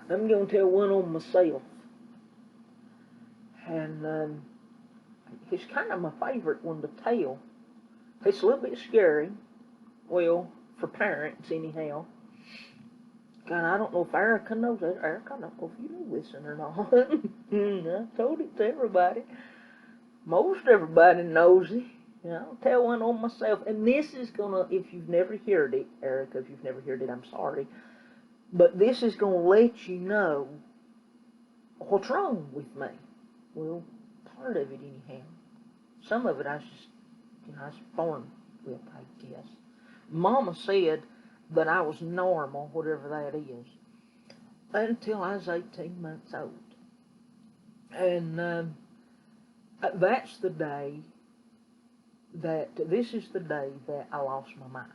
I'm going to tell one on myself. And it's kind of my favorite one to tell. It's a little bit scary. Well, for parents, anyhow. God, I don't know if Erica knows that. Erica, I don't know if you know this or not. I told it to everybody. Most everybody knows it. I'll tell one on myself. And this is gonna, if you've never heard it, Erica, if you've never heard it, I'm sorry. But this is gonna let you know what's wrong with me. Well, part of it anyhow. Some of it I was just, I was born with, I guess. Mama said that I was normal, whatever that is, until I was 18 months old. And that's the day this is the day that I lost my mind.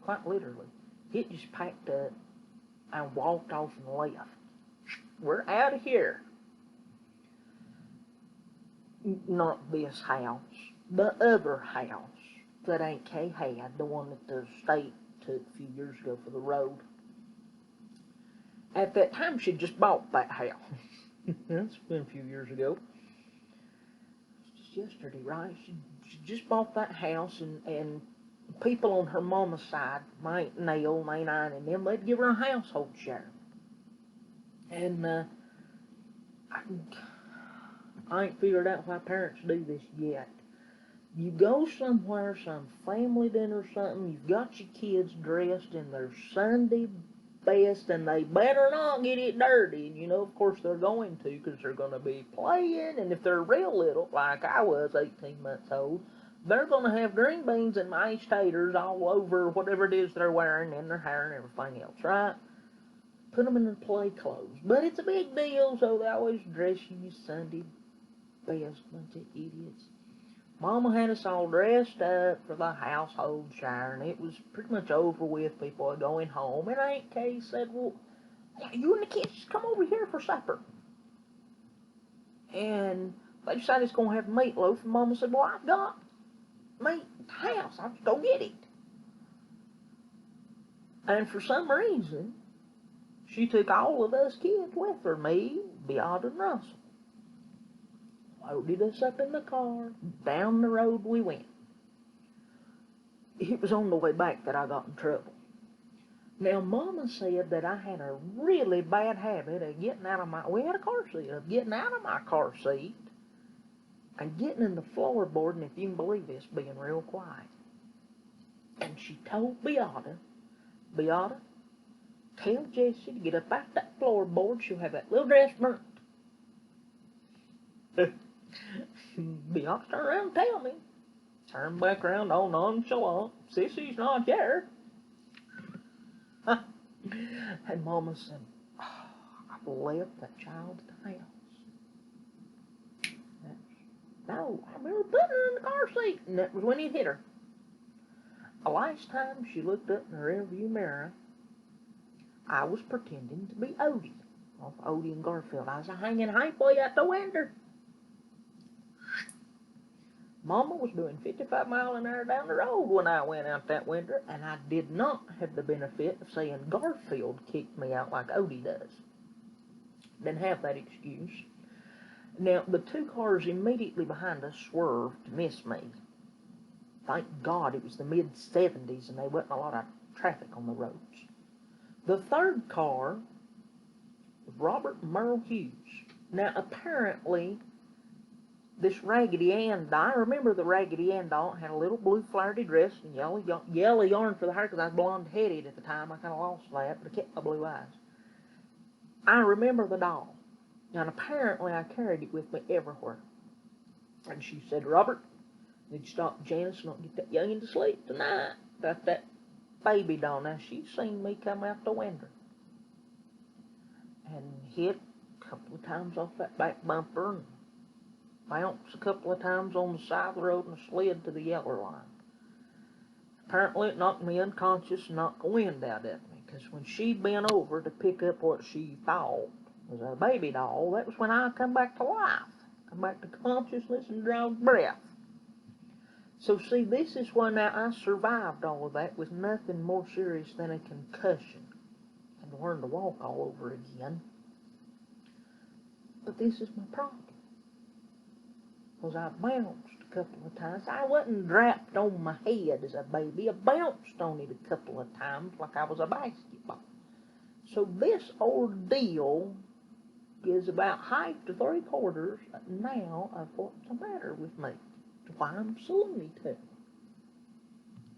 Quite literally. It just packed up and walked off and left. We're out of here. Not this house, the other house that Aunt Kay had, the one that the state took a few years ago for the road. At that time, she'd just bought that house. That's been a few years ago. It's just yesterday, right? She just bought that house, and people on her mama's side, my Aunt Nell, my Aunt Ann, and them, they'd give her a household share. And I ain't figured out why parents do this yet. You go somewhere, some family dinner or something, you've got your kids dressed in their Sunday best, and they better not get it dirty. And of course they're going to, because they're going to be playing, and if they're real little, like I was, 18 months old, they're going to have green beans and mashed taters all over whatever it is they're wearing in their hair and everything else, right? Put them in their play clothes. But it's a big deal, so they always dress you in Sunday best, bunch of idiots. Mama had us all dressed up for the household share, and it was pretty much over with. People are going home, and Aunt Kay said, well, you and the kids just come over here for supper. And they decided it's going to have meatloaf, and Mama said, well, I've got meat at the house. I'll just go get it. And for some reason, she took all of us kids with her, me, Beata, and Russell. Loaded us up in the car, down the road we went. It was on the way back that I got in trouble. Now, Mama said that I had a really bad habit of getting out of we had a car seat, of getting out of my car seat and getting in the floorboard, and if you can believe this, being real quiet. And she told Beata, tell Jessie to get up out that floorboard, she'll have that little dress burnt. Beata turned around and tell me. Turned back around all nonchalant. Sissy's not here. And Mama said, I've left that child at the house. No, I remember putting her in the car seat, and that was when it hit her. The last time she looked up in the rearview mirror, I was pretending to be Odie. Off Odie and Garfield. I was hanging halfway out the window. Mama was doing 55 miles an hour down the road when I went out that window, and I did not have the benefit of seeing Garfield kick me out like Odie does. Didn't have that excuse. Now, the two cars immediately behind us swerved to miss me. Thank God it was the mid-70s and there wasn't a lot of traffic on the roads. The third car was Robert and Merle Hughes. Now, apparently, this Raggedy Ann doll, I remember the Raggedy Ann doll, had a little blue flowery dress and yellow yarn for the hair, because I was blonde-headed at the time. I kind of lost that, but I kept my blue eyes. I remember the doll, and apparently I carried it with me everywhere. And she said, Robert, you need to stop Janice and not get that youngin' to sleep tonight. Got that baby doll. Now, she's seen me come out the window and hit a couple of times off that back bumper and bounced a couple of times on the side of the road and slid to the yellow line. Apparently it knocked me unconscious and knocked the wind out of me, because when she bent over to pick up what she thought was a baby doll, that was when I come back to life, come back to consciousness and draw breath. So see, this is why now I survived all of that with nothing more serious than a concussion. and learn to walk all over again. But this is my problem. Because I bounced a couple of times. I wasn't dropped on my head as a baby. I bounced on it a couple of times like I was a basketball. So this ordeal is about half to 3/4 now of what's the matter with me. Why I'm so loony too.